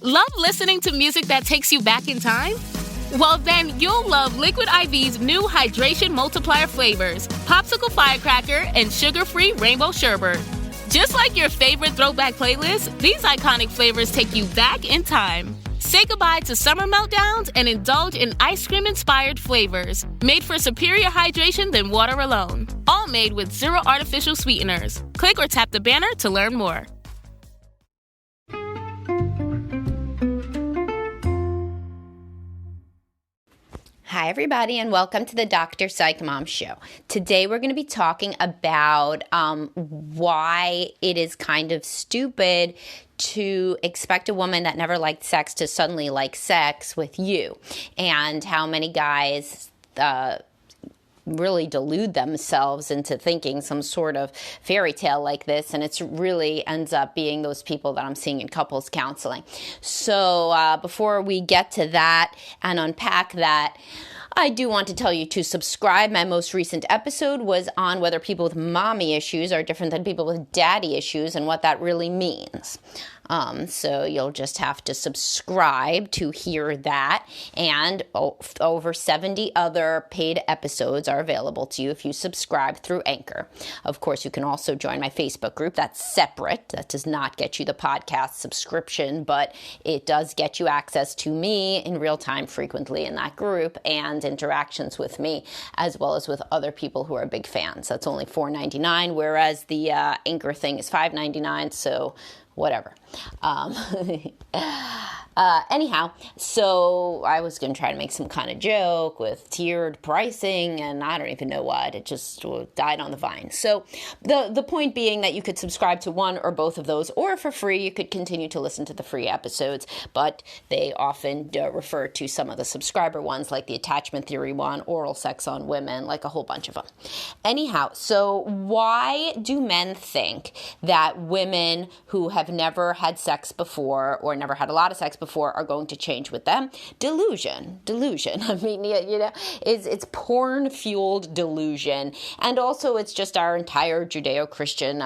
Love listening to music that takes you back in time? Well, then you'll love Liquid IV's new hydration multiplier flavors, Popsicle Firecracker and sugar-free Rainbow Sherbet. Just like your favorite throwback playlist, these iconic flavors take you back in time. Say goodbye to summer meltdowns and indulge in ice cream-inspired flavors, made for superior hydration than water alone. All made with zero artificial sweeteners. Click or tap the banner to learn more. Hi, everybody, and welcome to the Dr. Psych Mom Show. Today, we're going to be talking about why it is kind of stupid to expect a woman that never liked sex to suddenly like sex with you, and how many guys really delude themselves into thinking some sort of fairy tale like this, and it really ends up being those people that I'm seeing in couples counseling. So before we get to that and unpack that, I do want to tell you to subscribe. My most recent episode was on whether people with mommy issues are different than people with daddy issues and what that really means. So you'll just have to subscribe to hear that, and over 70 other paid episodes are available to you if you subscribe through Anchor. Of course, you can also join my Facebook group. That's separate. That does not get you the podcast subscription, but it does get you access to me in real time frequently in that group, and interactions with me, as well as with other people who are big fans. That's only $4.99, whereas the Anchor thing is $5.99, so whatever. Anyhow, so I was going to try to make some kind of joke with tiered pricing, and I don't even know what. It just died on the vine. So the point being that you could subscribe to one or both of those, or for free, you could continue to listen to the free episodes, but they often refer to some of the subscriber ones, like the attachment theory one, oral sex on women, like a whole bunch of them. Anyhow, so why do men think that women who have never had sex before, or never had a lot of sex before, are going to change with them? Delusion. I mean, you know, it's porn-fueled delusion. And also it's just our entire Judeo-Christian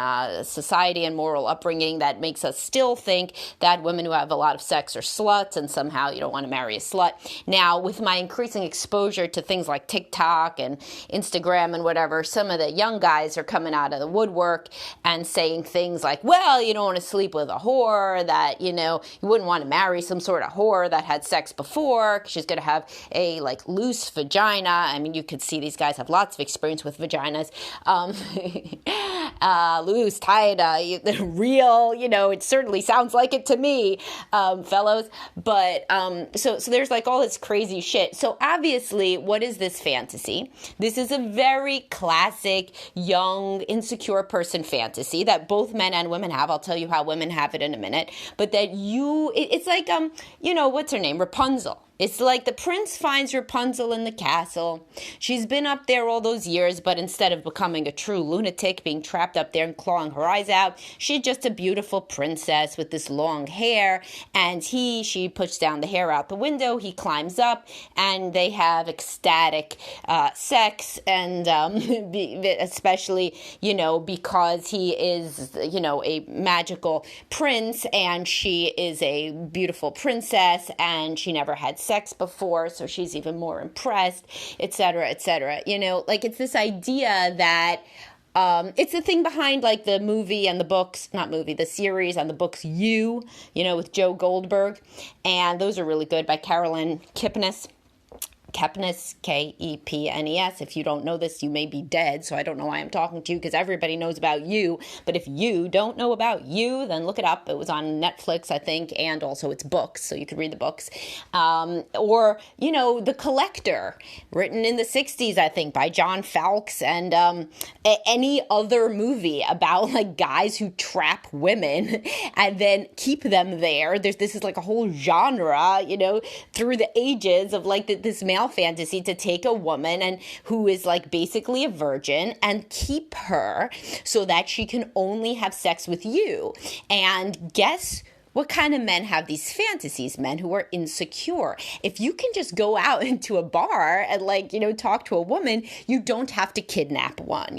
society and moral upbringing that makes us still think that women who have a lot of sex are sluts, and somehow you don't want to marry a slut. Now, with my increasing exposure to things like TikTok and Instagram and whatever, some of the young guys are coming out of the woodwork and saying things like, well, you don't want to sleep with a whore, that, you know, you wouldn't want to marry some sort of whore that had sex before, 'cause she's going to have a, like, loose vagina. I mean, you could see these guys have lots of experience with vaginas. Loose, tight, real, you know, it certainly sounds like it to me, fellows. But, so there's, like, all this crazy shit. So, obviously, what is this fantasy? This is a very classic, young, insecure person fantasy that both men and women have. I'll tell you how women have it in a minute. But that it's like, you know, what's her name? Rapunzel. It's like the prince finds Rapunzel in the castle. She's been up there all those years, but instead of becoming a true lunatic, being trapped up there and clawing her eyes out, she's just a beautiful princess with this long hair. And she puts down the hair out the window. He climbs up, and they have ecstatic sex. And especially, you know, because he is, you know, a magical prince, and she is a beautiful princess, and she never had sex before, so she's even more impressed, etc., etc. You know, like, it's this idea that it's the thing behind, like, the movie and the books, not movie, the series and the books You know, with Joe Goldberg, and those are really good, by Carolyn Kepnes. Kepnes, Kepnes. If you don't know this, you may be dead, so I don't know why I'm talking to you, because everybody knows about You. But if you don't know about You, then look it up. It was on Netflix, I think, and also it's books, so you could read the books. Or, you know, The Collector, written in the 60s, I think, by John Fawkes, and any other movie about, like, guys who trap women and then keep them there. This is like a whole genre, you know, through the ages of, like, this male fantasy to take a woman and who is, like, basically a virgin and keep her so that she can only have sex with you. And guess what kind of men have these fantasies? Men who are insecure. If you can just go out into a bar and talk to a woman, you don't have to kidnap one,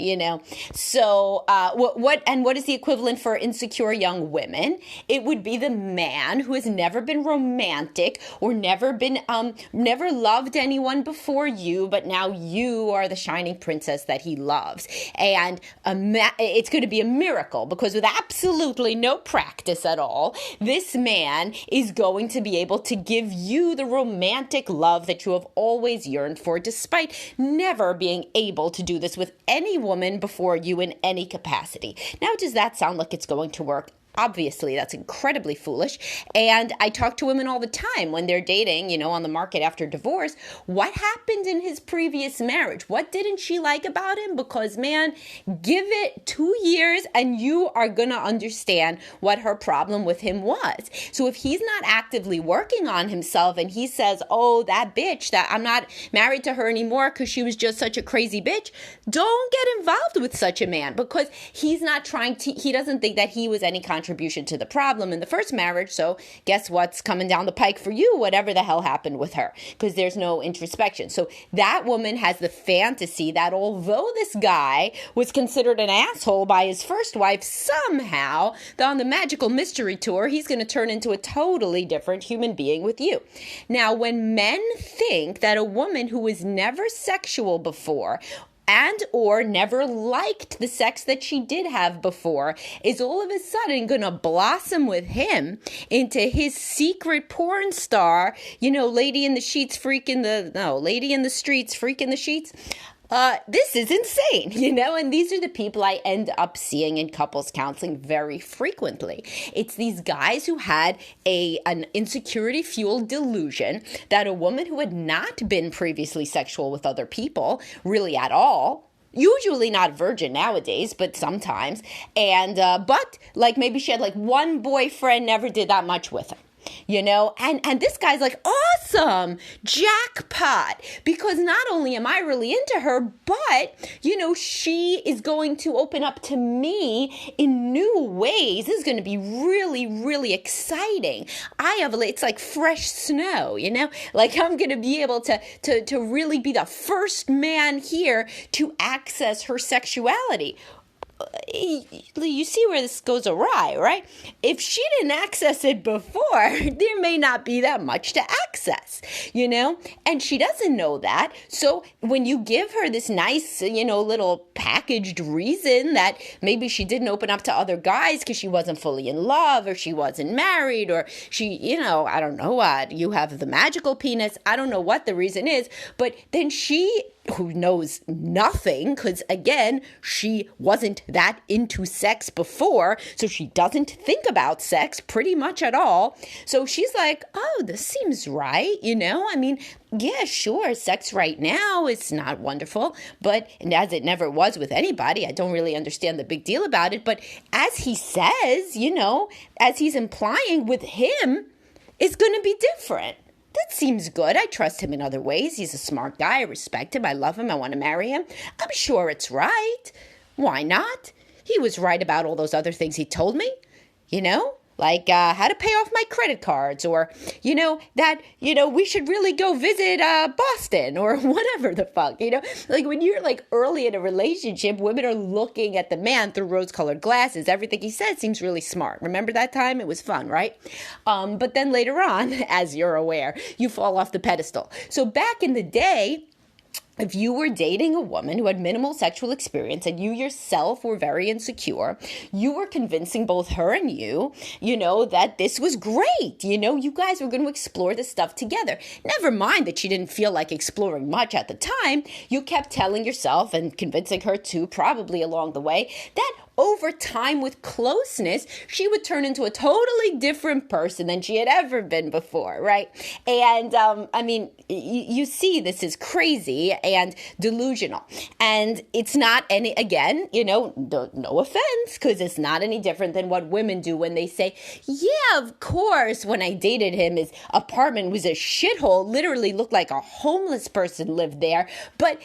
So what is the equivalent for insecure young women? It would be the man who has never been romantic or never loved anyone before you, but now you are the shining princess that he loves. And it's going to be a miracle, because with absolutely no practice at all, this man is going to be able to give you the romantic love that you have always yearned for, despite never being able to do this with any woman before you in any capacity. Now, does that sound like it's going to work? Obviously, that's incredibly foolish. And I talk to women all the time when they're dating, on the market after divorce. What happened in his previous marriage? What didn't she like about him? Because, man, give it 2 years and you are going to understand what her problem with him was. So if he's not actively working on himself and he says, oh, that bitch, that I'm not married to her anymore because she was just such a crazy bitch, don't get involved with such a man, because he's not he doesn't think that he was any contribution to the problem in the first marriage. So guess what's coming down the pike for you? Whatever the hell happened with her, because there's no introspection. So that woman has the fantasy that although this guy was considered an asshole by his first wife, somehow on the magical mystery tour, he's going to turn into a totally different human being with you. Now, when men think that a woman who was never sexual before and or never liked the sex that she did have before is all of a sudden going to blossom with him into his secret porn star, lady in the streets freaking the sheets. This is insane, and these are the people I end up seeing in couples counseling very frequently. It's these guys who had an insecurity-fueled delusion that a woman who had not been previously sexual with other people, really at all, usually not virgin nowadays, but sometimes, and but maybe she had one boyfriend, never did that much with him. And this guy's like, awesome, jackpot, because not only am I really into her, but, she is going to open up to me in new ways. This is going to be really, really exciting. It's like fresh snow, I'm going to be able to really be the first man here to access her sexuality. You see where this goes awry, right? If she didn't access it before, there may not be that much to access, and she doesn't know that. So when you give her this nice, little packaged reason that maybe she didn't open up to other guys because she wasn't fully in love, or she wasn't married, or she, I don't know what, you have the magical penis, I don't know what the reason is, but then she, who knows nothing, because again, she wasn't that into sex before, so she doesn't think about sex pretty much at all. So she's like, oh, this seems right, yeah, sure, sex right now is not wonderful, but and as it never was with anybody, I don't really understand the big deal about it. But as he says, as he's implying, with him, it's going to be different. That seems good. I trust him in other ways. He's a smart guy. I respect him. I love him. I want to marry him. I'm sure it's right. Why not? He was right about all those other things he told me, like how to pay off my credit cards, or, that, we should really go visit Boston, or whatever the fuck, when you're early in a relationship, women are looking at the man through rose-colored glasses. Everything he says seems really smart. Remember that time? It was fun, right? But then later on, as you're aware, you fall off the pedestal. So back in the day, if you were dating a woman who had minimal sexual experience and you yourself were very insecure, you were convincing both her and you, that this was great. You guys were going to explore this stuff together. Never mind that she didn't feel like exploring much at the time. You kept telling yourself and convincing her too, probably along the way, that over time with closeness, she would turn into a totally different person than she had ever been before, right? And you see this is crazy and delusional. And it's not any, again, no offense, because it's not any different than what women do when they say, yeah, of course, when I dated him, his apartment was a shithole, literally looked like a homeless person lived there. But,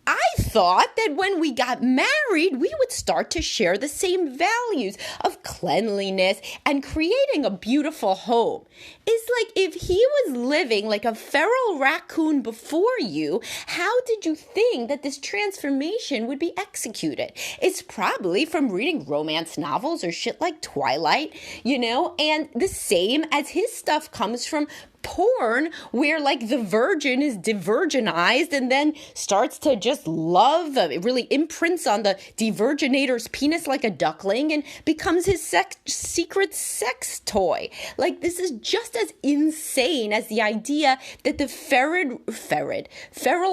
I thought that when we got married, we would start to share the same values of cleanliness and creating a beautiful home. It's like if he was living like a feral raccoon before you, how did you think that this transformation would be executed? It's probably from reading romance novels or shit like Twilight, and the same as his stuff comes from porn, where like the virgin is de-virginized and then starts to just love, it really imprints on the de-virginator's penis like a duckling and becomes his secret sex toy. Like, this is just as insane as the idea that the feral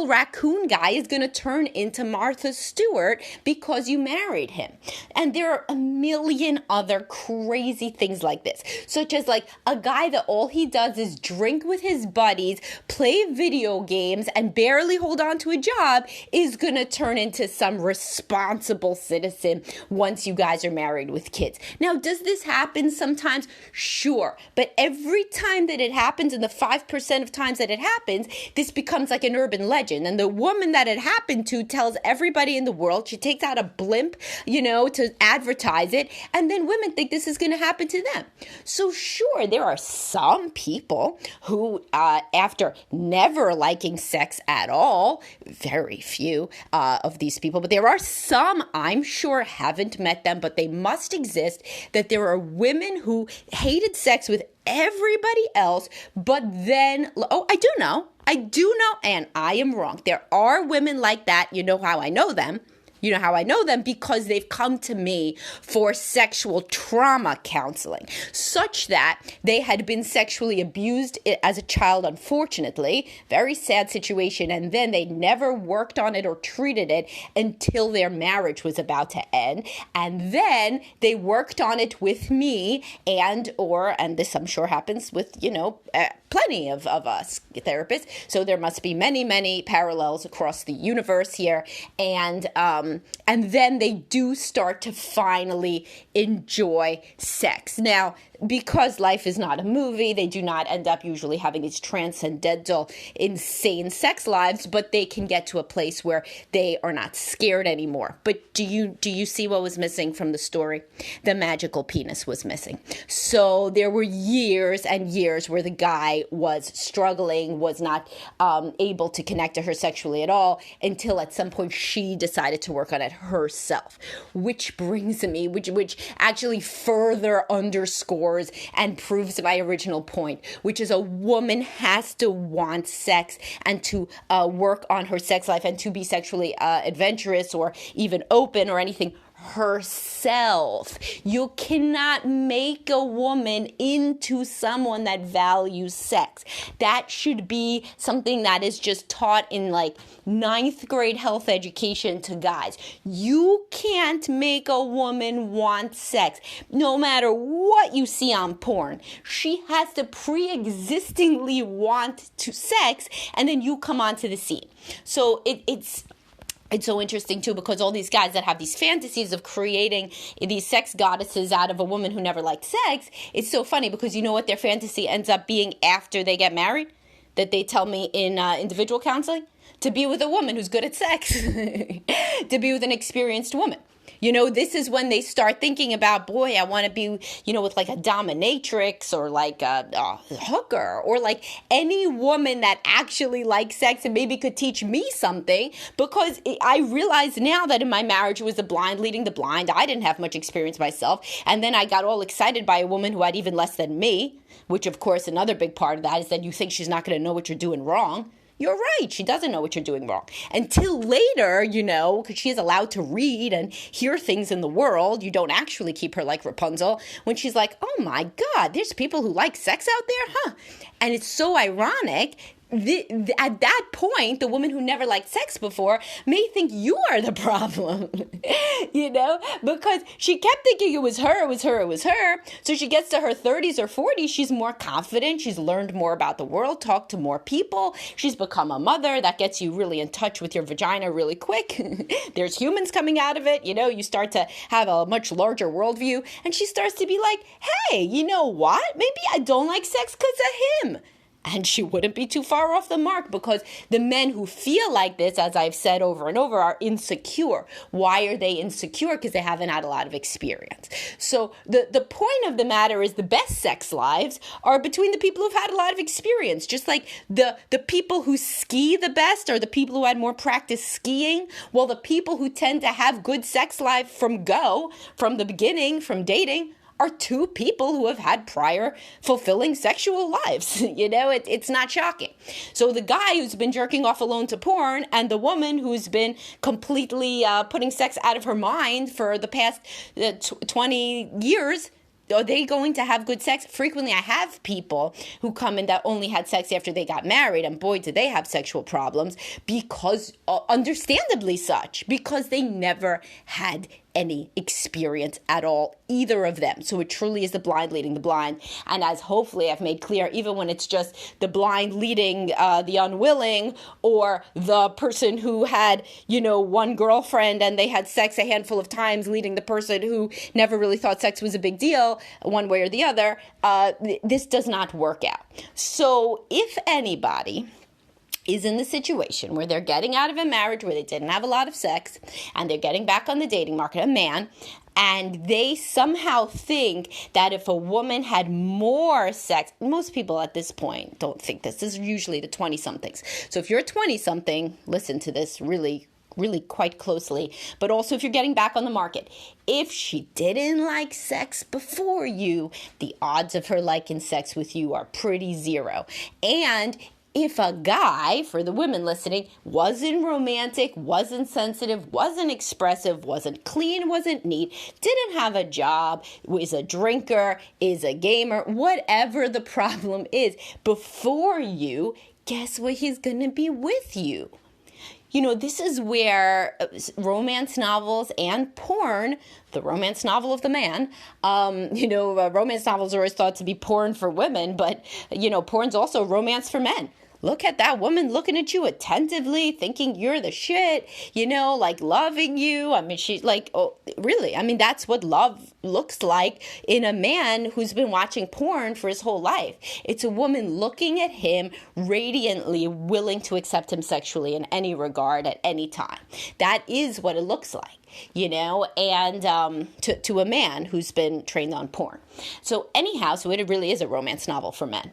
raccoon guy is going to turn into Martha Stewart because you married him. And there are a million other crazy things like this, such as like a guy that all he does is drink with his buddies, play video games, and barely hold on to a job is going to turn into some responsible citizen once you guys are married with kids. Now, does this happen sometimes? Sure. But every time that it happens, and the 5% of times that it happens, this becomes like an urban legend. And the woman that it happened to tells everybody in the world. She takes out a blimp, to advertise it. And then women think this is going to happen to them. So sure, there are some people who, after never liking sex at all, very few of these people, but there are some, I'm sure, haven't met them, but they must exist, that there are women who hated sex with everybody else, but then, I do know, and I am wrong. There are women like that. You know how I know them? You know how I know them? Because they've come to me for sexual trauma counseling, such that they had been sexually abused as a child, unfortunately. Very sad situation. And then they never worked on it or treated it until their marriage was about to end. And then they worked on it with me and this I'm sure happens with, plenty of us therapists. So there must be many, many parallels across the universe here. And then they do start to finally enjoy sex. Now, because life is not a movie, they do not end up usually having these transcendental, insane sex lives, but they can get to a place where they are not scared anymore. But do you see what was missing from the story? The magical penis was missing. So there were years and years where the guy was struggling, was not able to connect to her sexually at all, until at some point she decided to work on it herself. Which brings me, which actually further underscores and proves my original point, which is a woman has to want sex and to work on her sex life and to be sexually adventurous or even open or anything herself. You cannot make a woman into someone that values sex. That should be something that is just taught in like 9th grade health education to guys. You can't make a woman want sex. No matter what you see on porn, she has to pre-existingly want to sex, and then you come onto the scene. So it's so interesting, too, because all these guys that have these fantasies of creating these sex goddesses out of a woman who never liked sex, it's so funny because you know what their fantasy ends up being after they get married? That they tell me in individual counseling? To be with a woman who's good at sex. To be with an experienced woman. This is when they start thinking about, boy, I want to be, with like a dominatrix or like a hooker or like any woman that actually likes sex and maybe could teach me something, because I realize now that in my marriage it was the blind leading the blind. I didn't have much experience myself. And then I got all excited by a woman who had even less than me, which of course another big part of that is that you think she's not going to know what you're doing wrong. You're right. She doesn't know what you're doing wrong. Until later, because she is allowed to read and hear things in the world. You don't actually keep her like Rapunzel when she's like, oh my God, there's people who like sex out there, huh? And it's so ironic. At that point, the woman who never liked sex before may think you are the problem, because she kept thinking it was her. So she gets to her 30s or 40s. She's more confident. She's learned more about the world, talked to more people. She's become a mother. That gets you really in touch with your vagina really quick. There's humans coming out of it. You start to have a much larger worldview. And she starts to be like, hey, you know what? Maybe I don't like sex because of him. And she wouldn't be too far off the mark, because the men who feel like this, as I've said over and over, are insecure. Why are they insecure? Because they haven't had a lot of experience. So the point of the matter is the best sex lives are between the people who've had a lot of experience. Just like the people who ski the best are the people who had more practice skiing. Well, the people who tend to have good sex life from the beginning, from dating, are two people who have had prior fulfilling sexual lives. It's not shocking. So the guy who's been jerking off alone to porn and the woman who's been completely putting sex out of her mind for the past 20 years, are they going to have good sex? Frequently, I have people who come in that only had sex after they got married, and boy, do they have sexual problems, because, understandably such, because they never had any experience at all, either of them. So it truly is the blind leading the blind. And as hopefully I've made clear, even when it's just the blind leading the unwilling, or the person who had, one girlfriend and they had sex a handful of times, leading the person who never really thought sex was a big deal, one way or the other, this does not work out. So if anybody is in the situation where they're getting out of a marriage where they didn't have a lot of sex and they're getting back on the dating market, a man, and they somehow think that if a woman had more sex, most people at this point don't think this. This is usually the 20-somethings. So if you're a 20-something, listen to this really quite closely. But also if you're getting back on the market, if she didn't like sex before you, the odds of her liking sex with you are pretty zero. And if a guy, for the women listening, wasn't romantic, wasn't sensitive, wasn't expressive, wasn't clean, wasn't neat, didn't have a job, is a drinker, is a gamer, whatever the problem is, before you, guess what? He's going to be with you. This is where romance novels and porn, the romance novel of the man, romance novels are always thought to be porn for women, but, porn's also romance for men. Look at that woman looking at you attentively, thinking you're the shit, loving you. I mean, she's like, oh, really? I mean, that's what love looks like in a man who's been watching porn for his whole life. It's a woman looking at him radiantly, willing to accept him sexually in any regard at any time. That is what it looks like, and to a man who's been trained on porn. So anyhow, so it really is a romance novel for men.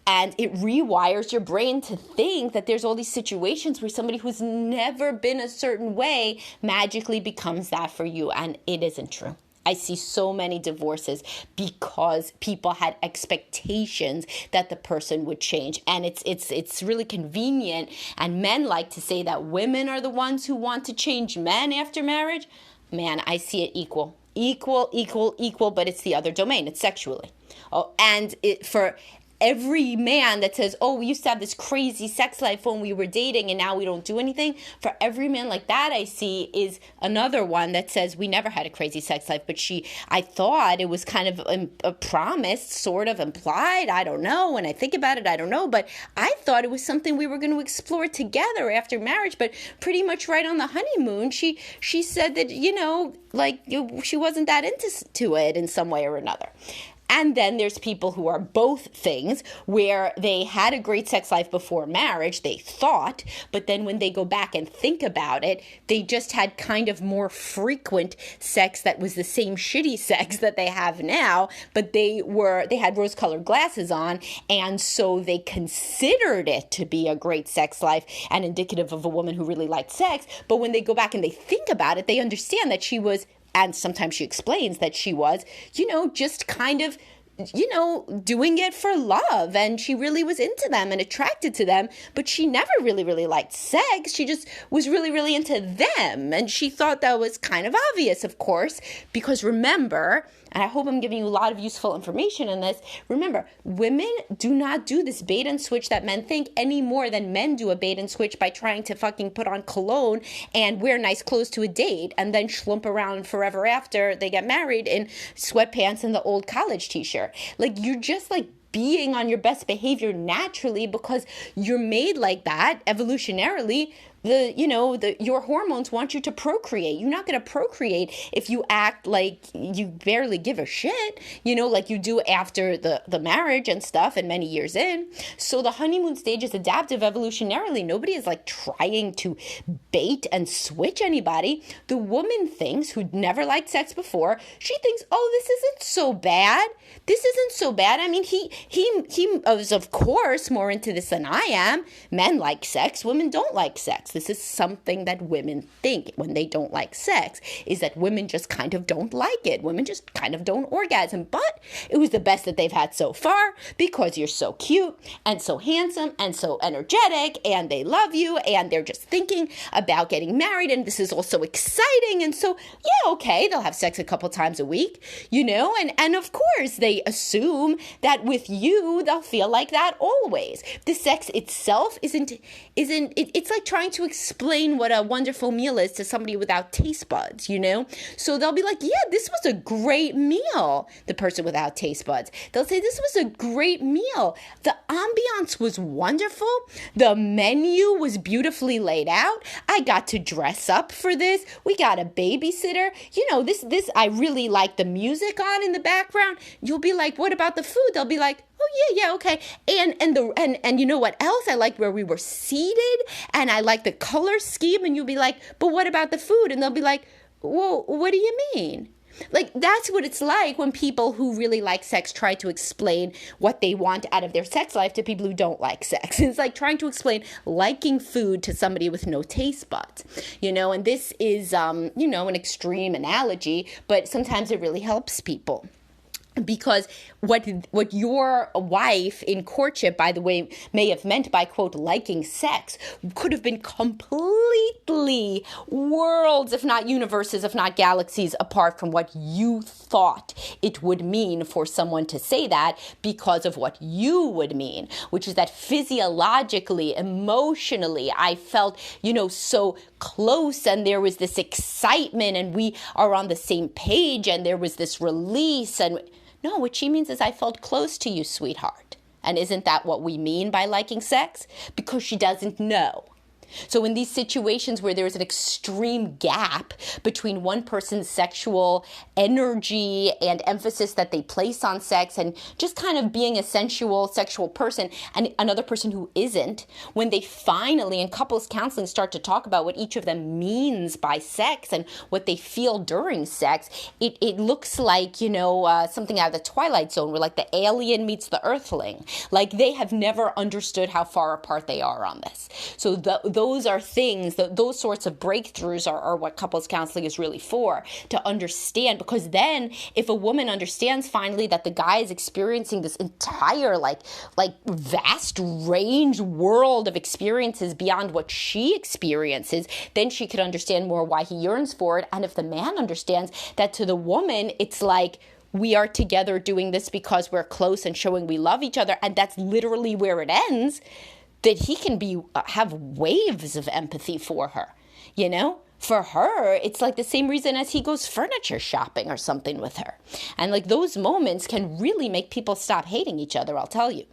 And it rewires your brain to think that there's all these situations where somebody who's never been a certain way magically becomes that for you. And it isn't true. I see so many divorces because people had expectations that the person would change. And it's really convenient. And men like to say that women are the ones who want to change men after marriage. Man, I see it equal, but it's the other domain. It's sexually. Oh, and for every man that says, oh, we used to have this crazy sex life when we were dating and now we don't do anything, for every man like that I see is another one that says we never had a crazy sex life, but I thought it was kind of a promise, sort of implied. I don't know. When I think about it, I don't know. But I thought it was something we were going to explore together after marriage. But pretty much right on the honeymoon, she said that, she wasn't that into it in some way or another. And then there's people who are both things, where they had a great sex life before marriage, they thought, but then when they go back and think about it, they just had kind of more frequent sex that was the same shitty sex that they have now, but they had rose-colored glasses on, and so they considered it to be a great sex life and indicative of a woman who really liked sex. But when they go back and they think about it, they understand that she was, and sometimes she explains that she was, just kind of, doing it for love. And she really was into them and attracted to them, but she never really, really liked sex. She just was really, really into them. And she thought that was kind of obvious, of course, because remember, and I hope I'm giving you a lot of useful information in this. Remember, women do not do this bait and switch that men think any more than men do a bait and switch by trying to fucking put on cologne and wear nice clothes to a date and then schlump around forever after they get married in sweatpants and the old college t-shirt. You're just being on your best behavior naturally because you're made like that evolutionarily your hormones want you to procreate. You're not going to procreate if you act like you barely give a shit, like you do after the marriage and stuff and many years in. So the honeymoon stage is adaptive evolutionarily. Nobody is like trying to bait and switch anybody. The woman thinks, who never liked sex before, she thinks, oh, this isn't so bad. This isn't so bad. I mean, he is, of course, more into this than I am. Men like sex. Women don't like sex. This is something that women think when they don't like sex, is that women just kind of don't like it. Women just kind of don't orgasm. But it was the best that they've had so far because you're so cute and so handsome and so energetic and they love you and they're just thinking about getting married and this is all so exciting. And so, yeah, okay, they'll have sex a couple times a week, and of course they assume that with you, they'll feel like that always. The sex itself it's like trying to explain what a wonderful meal is to somebody without taste buds, So they'll be like, yeah, this was a great meal. The person without taste buds. They'll say, this was a great meal. The ambiance was wonderful. The menu was beautifully laid out. I got to dress up for this. We got a babysitter. This I really like the music on in the background. You'll be like, what about the food? They'll be like, oh yeah, okay. And you know what else? I like where we were seated and I like the color scheme. And you'll be like, but what about the food? And they'll be like, well, what do you mean? Like, that's what it's like when people who really like sex try to explain what they want out of their sex life to people who don't like sex. It's like trying to explain liking food to somebody with no taste buds, and this is, an extreme analogy, but sometimes it really helps people. Because what your wife in courtship, by the way, may have meant by, quote, liking sex could have been completely worlds, if not universes, if not galaxies apart from what you thought it would mean for someone to say that because of what you would mean, which is that physiologically, emotionally, I felt, so close and there was this excitement and we are on the same page and there was this release and... No, what she means is I felt close to you, sweetheart. And isn't that what we mean by liking sex? Because she doesn't know. So in these situations where there's an extreme gap between one person's sexual energy and emphasis that they place on sex and just kind of being a sensual sexual person and another person who isn't, when they finally in couples counseling start to talk about what each of them means by sex and what they feel during sex, it looks like, something out of the Twilight Zone where like the alien meets the earthling. Like they have never understood how far apart they are on this. So those are things, those sorts of breakthroughs are what couples counseling is really for, to understand. Because then if a woman understands finally that the guy is experiencing this entire like vast range world of experiences beyond what she experiences, then she could understand more why he yearns for it. And if the man understands that to the woman, it's like, we are together doing this because we're close and showing we love each other, and that's literally where it ends, that he can have waves of empathy for her, For her, it's like the same reason as he goes furniture shopping or something with her. And like those moments can really make people stop hating each other, I'll tell you.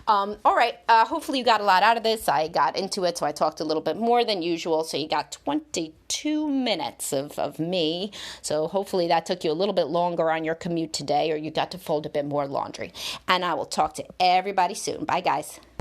All right, hopefully you got a lot out of this. I got into it, so I talked a little bit more than usual. So you got 22 minutes of me. So hopefully that took you a little bit longer on your commute today, or you got to fold a bit more laundry. And I will talk to everybody soon. Bye, guys.